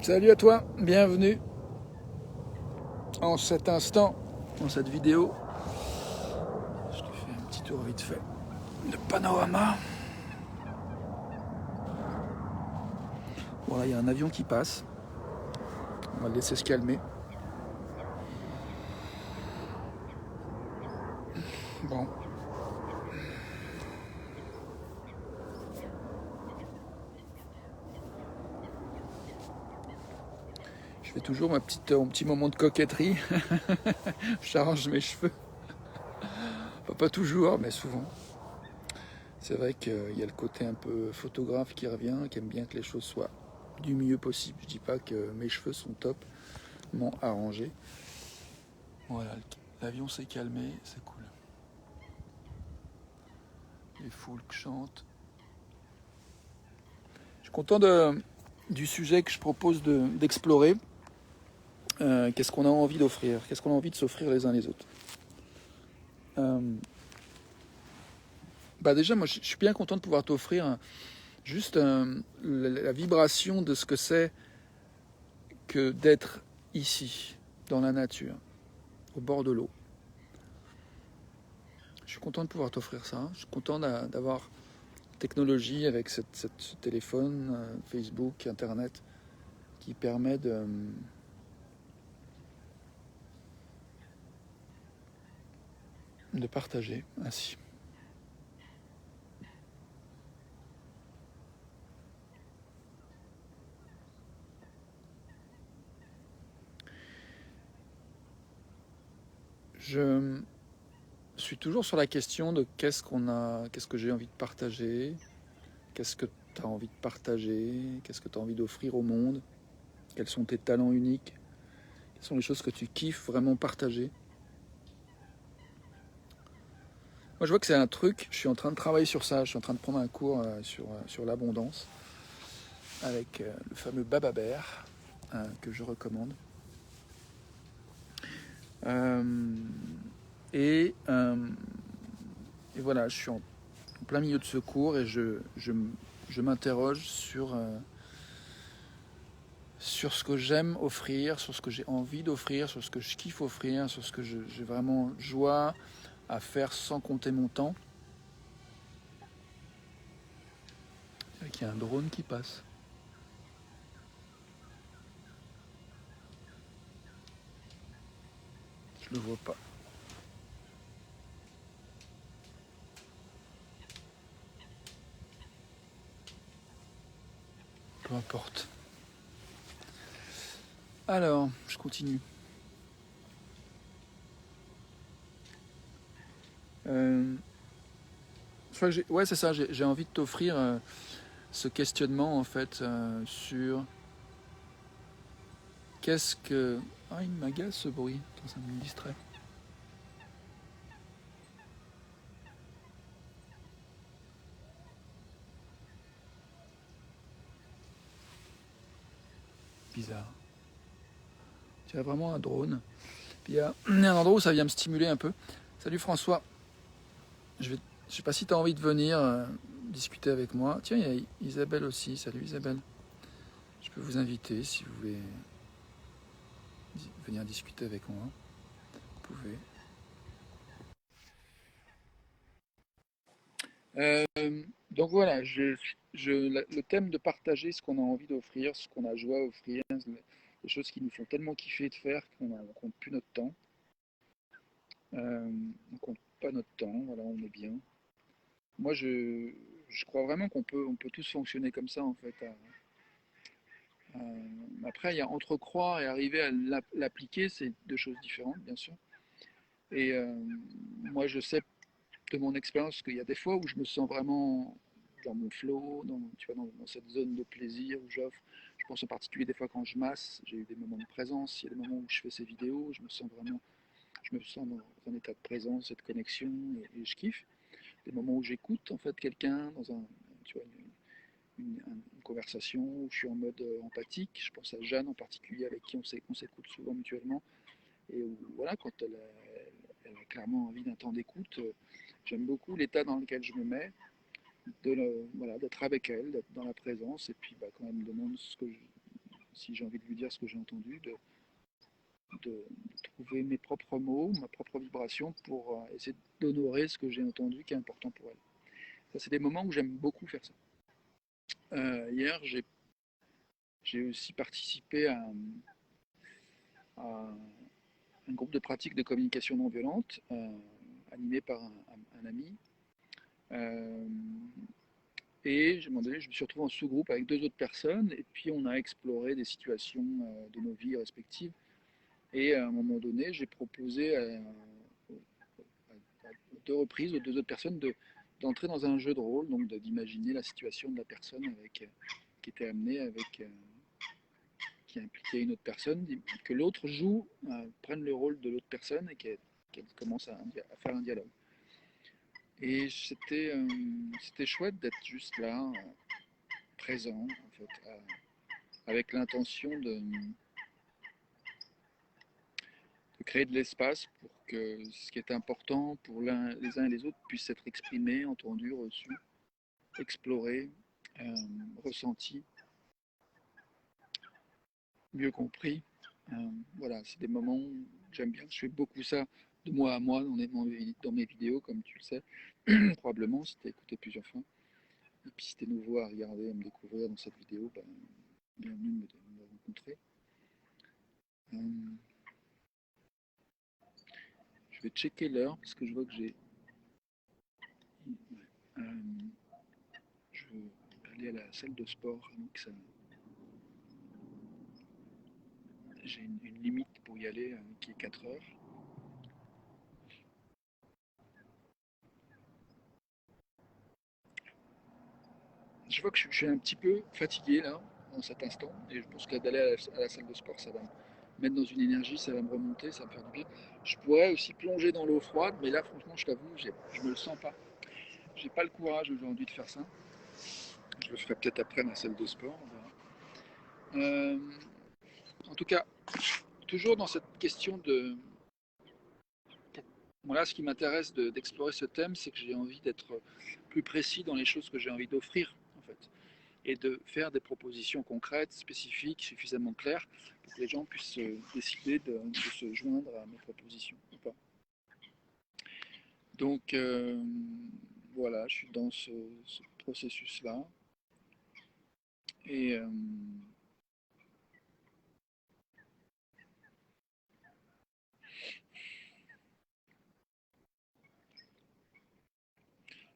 Salut à toi, bienvenue en cet instant, dans cette vidéo. Je te fais un petit tour vite fait de panorama. Voilà, il y a un avion qui passe. On va le laisser se calmer. Bon. Je fais toujours mon petit moment de coquetterie. J'arrange mes cheveux. Enfin, pas toujours, mais souvent. C'est vrai qu'il y a le côté un peu photographe qui revient, qui aime bien que les choses soient du mieux possible. Je dis pas que mes cheveux sont topement arrangés. Voilà, l'avion s'est calmé, c'est cool. Les foules chantent. Je suis content du sujet que je propose d'explorer. Qu'est-ce qu'on a envie d'offrir? Qu'est-ce qu'on a envie de s'offrir les uns les autres? Déjà, moi, je suis bien content de pouvoir t'offrir juste la vibration de ce que c'est que d'être ici, dans la nature, au bord de l'eau. Je suis content de pouvoir t'offrir ça. Je suis content d'avoir technologie avec ce téléphone, Facebook, Internet, qui permet de partager ainsi. Je suis toujours sur la question de qu'est-ce que j'ai envie de partager, qu'est-ce que tu as envie de partager, qu'est-ce que tu as envie d'offrir au monde, quels sont tes talents uniques, quelles sont les choses que tu kiffes vraiment partager. Moi, je vois que c'est un truc, je suis en train de travailler sur ça, je suis en train de prendre un cours sur l'abondance avec le fameux Baba Bear que je recommande. Euh, et, euh, et voilà, je suis en plein milieu de ce cours et je m'interroge sur ce que j'aime offrir, sur ce que j'ai envie d'offrir, sur ce que je kiffe offrir, sur ce que j'ai vraiment joie à faire sans compter mon temps. Il y a un drone qui passe. Je le vois pas. Peu importe. Alors, je continue. Je crois que ouais, c'est ça. J'ai envie de t'offrir ce questionnement en fait sur qu'est-ce que. Ah, il m'agace ce bruit. Attends, ça me distrait. Bizarre. Tu as vraiment un drone. Puis il y a un endroit où ça vient me stimuler un peu. Salut François. Je sais pas si tu as envie de venir discuter avec moi. Tiens, il y a Isabelle aussi. Salut Isabelle. Je peux vous inviter si vous voulez venir discuter avec moi. Vous pouvez. Euh, donc voilà, le thème de partager ce qu'on a envie d'offrir, ce qu'on a joie à offrir, les choses qui nous font tellement kiffer de faire qu'on ne compte plus notre temps. On ne compte pas notre temps, voilà, on est bien. Moi, je crois vraiment on peut tous fonctionner comme ça, en fait. Après, il y a entrecroire et arriver à l'appliquer, c'est deux choses différentes, bien sûr. Et moi, je sais de mon expérience qu'il y a des fois où je me sens vraiment dans mon flow, tu vois, dans cette zone de plaisir où j'offre. Je pense en particulier des fois quand je masse, j'ai eu des moments de présence, il y a des moments où je fais ces vidéos, je me sens dans un état de présence et de connexion et je kiffe. Des moments où j'écoute en fait quelqu'un dans tu vois, une conversation où je suis en mode empathique. Je pense à Jeanne en particulier avec qui on s'écoute souvent mutuellement et où, voilà, quand elle a clairement envie d'un temps d'écoute, j'aime beaucoup l'état dans lequel je me mets, voilà, d'être avec elle, d'être dans la présence et puis quand elle me demande si j'ai envie de lui dire ce que j'ai entendu, de trouver mes propres mots, ma propre vibration pour essayer d'honorer ce que j'ai entendu qui est important pour elle. Ça, c'est des moments où j'aime beaucoup faire ça. Hier, j'ai aussi participé à un groupe de pratique de communication non violente, animé par un ami. Euh, et à un moment donné, je me suis retrouvé en sous-groupe avec deux autres personnes, et puis on a exploré des situations de nos vies respectives. Et à un moment donné, j'ai proposé à deux reprises aux deux autres personnes d'entrer dans un jeu de rôle, donc d'imaginer la situation de la personne qui était amenée avec qui impliquait une autre personne, que l'autre joue, prenne le rôle de l'autre personne et qu'elle commence à faire un dialogue. Et c'était chouette d'être juste là, présent, en fait, avec l'intention de créer de l'espace pour que ce qui est important pour les uns et les autres puisse être exprimé, entendu, reçu, exploré, ressenti, mieux compris. Voilà, c'est des moments où j'aime bien. Je fais beaucoup ça de moi à moi dans mes vidéos, comme tu le sais, probablement, si tu as écouté plusieurs fois. Et puis si tu es nouveau à regarder, à me découvrir dans cette vidéo, ben, bienvenue de me rencontrer. Je vais checker l'heure parce que je vois que j'ai. Je vais aller à la salle de sport donc ça. J'ai une limite pour y aller qui est 4 heures. Je vois que je suis un petit peu fatigué là, en cet instant, et je pense que d'aller à la salle de sport, ça va me mettre dans une énergie, ça va me remonter, ça va me faire du bien. Je pourrais aussi plonger dans l'eau froide, mais là, franchement, je t'avoue, je me le sens pas. J'ai pas le courage aujourd'hui de faire ça. Je le ferai peut-être après ma salle de sport, on verra. En tout cas, toujours dans cette question de. Voilà, ce qui m'intéresse d'explorer ce thème, c'est que j'ai envie d'être plus précis dans les choses que j'ai envie d'offrir, en fait, et de faire des propositions concrètes, spécifiques, suffisamment claires, pour que les gens puissent décider de se joindre à mes propositions ou pas. Donc voilà, je suis dans ce processus-là. Et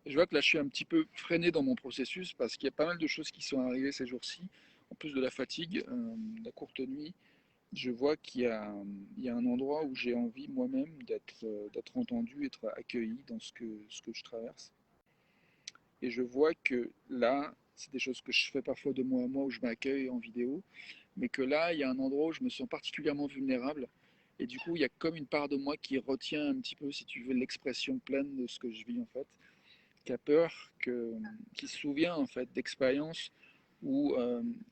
je vois que là, je suis un petit peu freiné dans mon processus parce qu'il y a pas mal de choses qui sont arrivées ces jours-ci. En plus de la fatigue, de la courte nuit, je vois il y a un endroit où j'ai envie moi-même d'être entendu, d'être accueilli dans ce que je traverse. Et je vois que là, c'est des choses que je fais parfois de moi à moi où je m'accueille en vidéo, mais que là, il y a un endroit où je me sens particulièrement vulnérable. Et du coup, il y a comme une part de moi qui retient un petit peu, si tu veux, l'expression pleine de ce que je vis en fait, qui a peur, qui se souvient en fait d'expériences où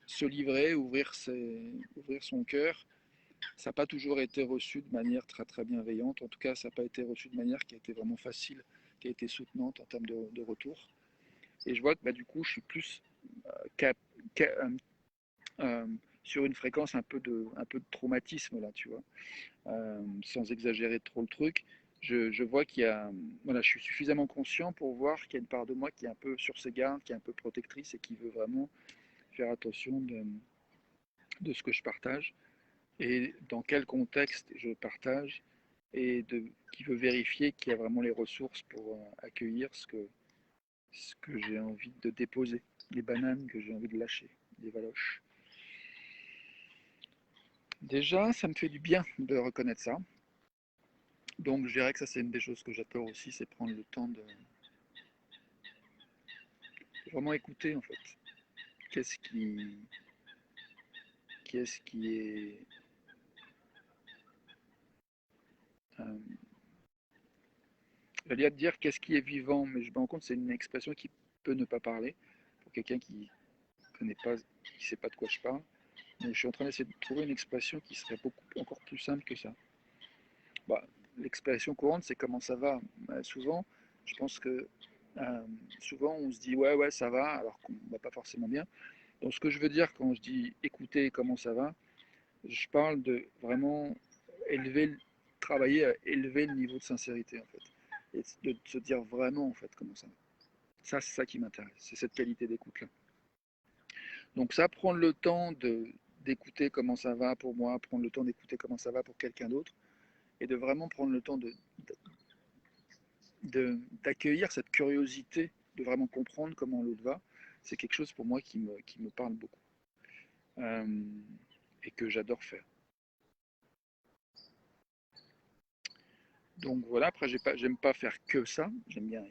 se livrer, ouvrir son cœur, ça n'a pas toujours été reçu de manière très très bienveillante. En tout cas, ça n'a pas été reçu de manière qui a été vraiment facile, qui a été soutenante en termes de retour. Et je vois que bah, du coup, je suis plus cap, cap, euh, sur une fréquence un peu de traumatisme là, tu vois, sans exagérer trop le truc. Je vois qu'il y a, voilà, je suis suffisamment conscient pour voir qu'il y a une part de moi qui est un peu sur ses gardes, qui est un peu protectrice et qui veut vraiment faire attention de ce que je partage et dans quel contexte je partage et qui veut vérifier qu'il y a vraiment les ressources pour accueillir ce que j'ai envie de déposer, les bananes que j'ai envie de lâcher, les valoches. Déjà, ça me fait du bien de reconnaître ça. Donc je dirais que ça c'est une des choses que j'adore aussi, c'est prendre le temps de vraiment écouter en fait. Qu'est-ce qui, qu'est-ce qui est... Euh, J'allais te dire qu'est-ce qui est vivant, mais je me rends compte que c'est une expression qui peut ne pas parler pour quelqu'un qui ne connaît pas, qui ne sait pas de quoi je parle. Mais je suis en train d'essayer de trouver une expression qui serait encore plus simple que ça. Bah, l'expression courante, c'est comment ça va. Souvent, je pense que souvent on se dit ouais, ouais, ça va, alors qu'on ne va pas forcément bien. Donc ce que je veux dire quand je dis écouter comment ça va, je parle de vraiment élever, travailler à élever le niveau de sincérité en fait. Et de se dire vraiment en fait comment ça va. Ça, c'est ça qui m'intéresse, c'est cette qualité d'écoute-là. Donc ça, prendre le temps d'écouter comment ça va pour moi, prendre le temps d'écouter comment ça va pour quelqu'un d'autre, et de vraiment prendre le temps d'accueillir cette curiosité, de vraiment comprendre comment l'autre va, c'est quelque chose pour moi qui me parle beaucoup euh, et que j'adore faire. Donc voilà, après j'aime pas faire que ça, j'aime bien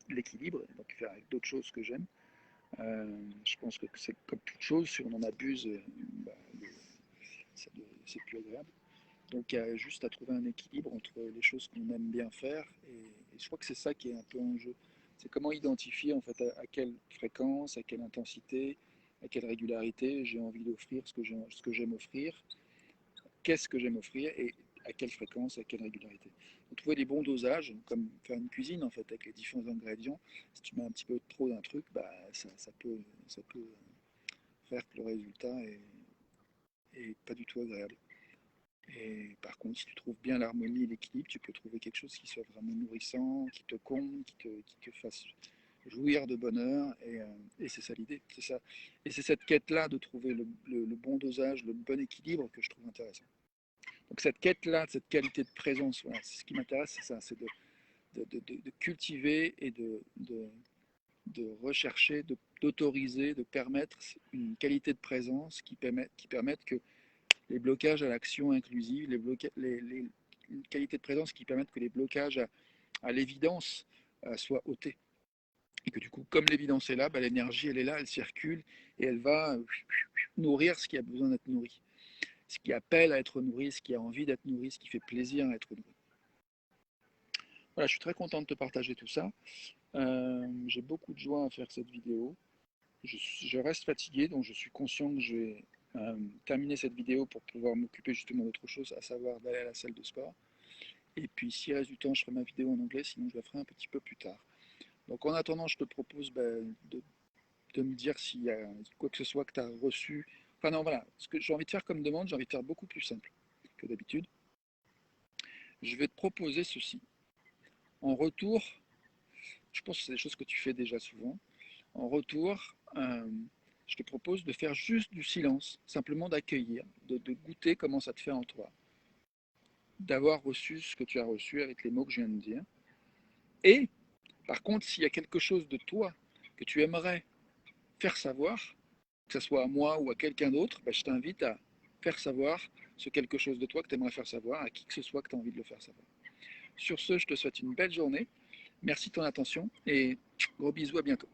l'équilibre, donc faire avec d'autres choses que j'aime. Je pense que c'est comme toute chose, si on en abuse, bah, c'est plus agréable. Donc il y a juste à trouver un équilibre entre les choses qu'on aime bien faire et je crois que c'est ça qui est un peu en jeu. C'est comment identifier en fait à quelle fréquence, à quelle intensité, à quelle régularité j'ai envie d'offrir ce que j'aime offrir, qu'est-ce que j'aime offrir et à quelle fréquence, à quelle régularité. Donc, trouver les bons dosages, comme faire une cuisine en fait avec les différents ingrédients. Si tu mets un petit peu trop d'un truc, bah, ça peut faire que le résultat est pas du tout agréable. Et par contre, si tu trouves bien l'harmonie et l'équilibre, tu peux trouver quelque chose qui soit vraiment nourrissant, qui te comble, qui te fasse jouir de bonheur. Et c'est ça l'idée. C'est ça. Et c'est cette quête-là de trouver le bon dosage, le bon équilibre que je trouve intéressant. Donc cette quête-là, cette qualité de présence, voilà, c'est ce qui m'intéresse, c'est ça, c'est de cultiver et de rechercher, d'autoriser, de permettre une qualité de présence qui permette que les blocages à l'action inclusive, une qualité de présence qui permettent que les blocages à l'évidence soient ôtés. Et que du coup, comme l'évidence est là, bah, l'énergie elle est là, elle circule et elle va nourrir ce qui a besoin d'être nourri. Ce qui appelle à être nourri, ce qui a envie d'être nourri, ce qui fait plaisir à être nourri. Voilà, je suis très content de te partager tout ça. J'ai beaucoup de joie à faire cette vidéo. Je reste fatigué, donc je suis conscient que je vais terminer cette vidéo pour pouvoir m'occuper justement d'autre chose, à savoir d'aller à la salle de sport. Et puis s'il reste du temps, je ferai ma vidéo en anglais, sinon je la ferai un petit peu plus tard. Donc en attendant, je te propose de me dire s'il y a quoi que ce soit que tu as reçu. Enfin non, voilà, ce que j'ai envie de faire comme demande, j'ai envie de faire beaucoup plus simple que d'habitude. Je vais te proposer ceci. En retour, je pense que c'est des choses que tu fais déjà souvent. En retour, je te propose de faire juste du silence, simplement d'accueillir, de goûter comment ça te fait en toi, d'avoir reçu ce que tu as reçu avec les mots que je viens de dire. Et par contre, s'il y a quelque chose de toi que tu aimerais faire savoir, que ce soit à moi ou à quelqu'un d'autre, ben, je t'invite à faire savoir ce quelque chose de toi que tu aimerais faire savoir à qui que ce soit que tu as envie de le faire savoir. Sur ce, je te souhaite une belle journée. Merci de ton attention et gros bisous, à bientôt.